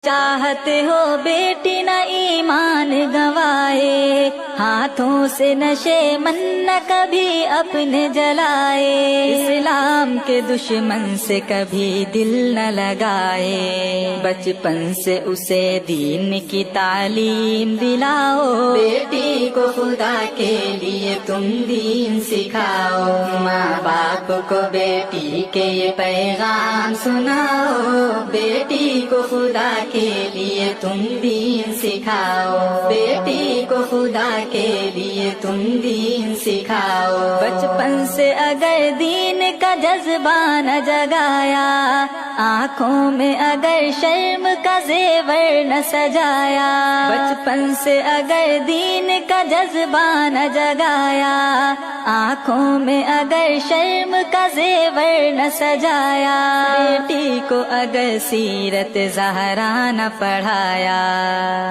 چاہتے ہو بیٹی نہ ایمان گنوائے، ہاتھوں سے نشے من نہ کبھی اپنے جلائے، اسلام کے دشمن سے کبھی دل نہ لگائے، بچپن سے اسے دین کی تعلیم دلاؤ، بیٹی کو خدا کے لیے تم دین سکھاؤ، ماں باپ کو بیٹی کے یہ پیغام سناؤ، بیٹی کو خدا کے لیے تم دین سکھاؤ، بیٹی کو خدا کے لیے تم دین سکھاؤ، بچپن سے اگر دین کا جذبہ نہ جگایا، آنکھوں میں اگر شرم کا زیور نہ سجایا، بچپن سے اگر دین کا جذبہ نہ جگایا، آنکھوں میں اگر شرم کا زیور نہ سجایا، بیٹی کو اگر سیرت زہرا نہ پڑھایا،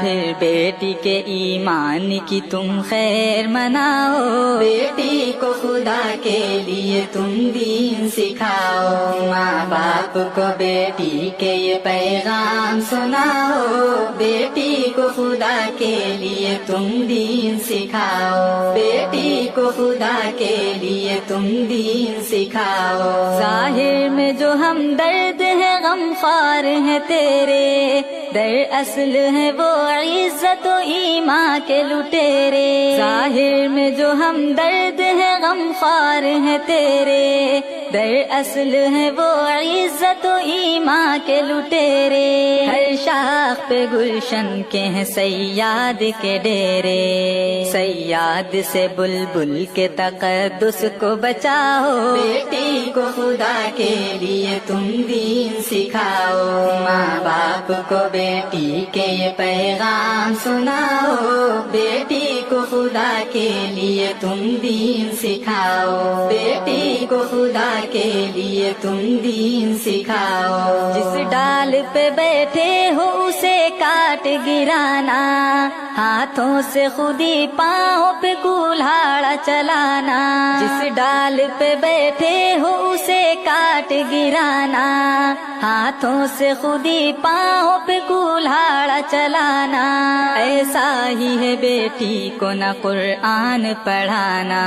پھر بیٹی کے ایمان کی تم خیر مناؤ، بیٹی کو خدا کے لیے تم دین سکھاؤ، ماں باپ کو بیٹی کے یہ پیغام سناؤ، بیٹی کو خدا کے لیے تم دین سکھاؤ، بیٹی کو خدا کے لیے تم دین سکھاؤ، ظاہر میں جو ہم درد ہے غم خوار ہیں تیرے، در اصل ہے وہ عزت و ایمان کے لٹیرے، ظاہر میں جو ہم درد ہے غم خوار ہیں تیرے، در اصل ہے وہ عزت و ایمان کے لٹیرے، ہر شاخ پہ گلشن کے ہیں سیاد کے ڈیرے، سیاد سے بلبل کے تقدس کو بچاؤ، بیٹی کو خدا کے لیے تم دین سکھاؤ، ماں باپ کو بیٹی کے یہ پیغام سناؤ، بیٹی کو خدا کے لیے تم دین سکھاؤ، بیٹی کو خدا کے لیے تم دین سکھاؤ، جس ڈال پہ بیٹھے ہو اسے کاٹ گرانا، ہاتھوں سے خودی پاؤں پہ کولہاڑا چلانا، جس ڈال پہ بیٹھے ہو اسے کاٹ گرانا، ہاتھوں سے خودی پاؤں پہ کولہاڑا چلانا، ایسا ہی ہے بیٹی کو نہ قرآن پڑھانا،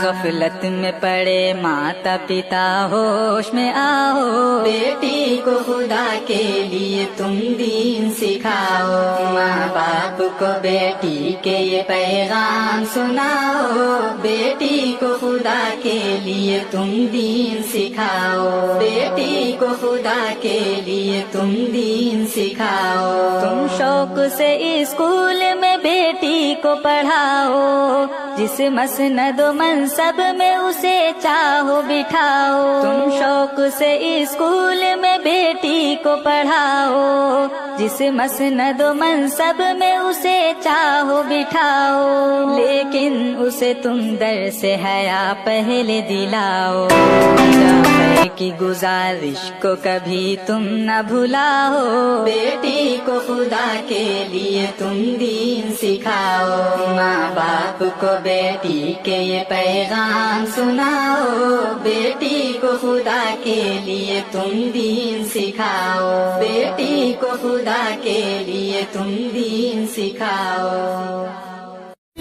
غفلت میں پڑے ماتا پتا ہوش میں آؤ، بیٹی کو خدا کے لیے تم دین سکھاؤ، ماں باپ کو بیٹی کے یہ پیغام سناؤ، بیٹی کو خدا کے لیے تم دین سکھاؤ، بیٹی کو خدا کے لیے تم دین سکھاؤ، تم شوق سے اسکول میں بیٹی کو پڑھاؤ، جس مسند و منصب میں اسے چاہو بٹھاؤ، تم شوق سے اسکول میں بیٹی کو پڑھاؤ، جس مسند و منصب میں اسے چاہو بٹھاؤ، لیکن اسے تم در سے حیا پہلے دلاؤ، خیر کی گزارش کو کبھی تم نہ بھلاؤ، بیٹی کو خدا کے لیے تم دین سکھاؤ، ماں باپ کو بیٹی کے یہ پیغام سناؤ، بیٹی کو خدا کے لیے تم دین سکھاؤ، بیٹی کو خدا کے لیے تم دین سکھاؤ،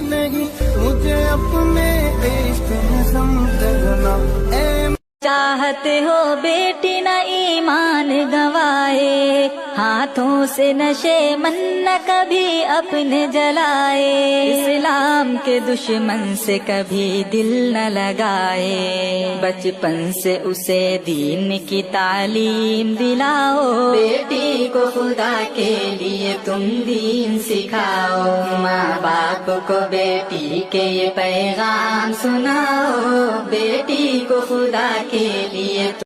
نہیں مجھے اپنے عشق میں سمجھنا، چاہتے ہو بیٹی نہ ایمان گنوائے، ہاتھوں سے نشے من نہ کبھی اپنے جلائے، اسلام کے دشمن سے کبھی دل نہ لگائے، بچپن سے اسے دین کی تعلیم دلاؤ، بیٹی کو خدا کے لیے تم دین سکھاؤ، ماں باپ کو بیٹی کے یہ پیغام سناؤ، بیٹی کو خدا کے لیے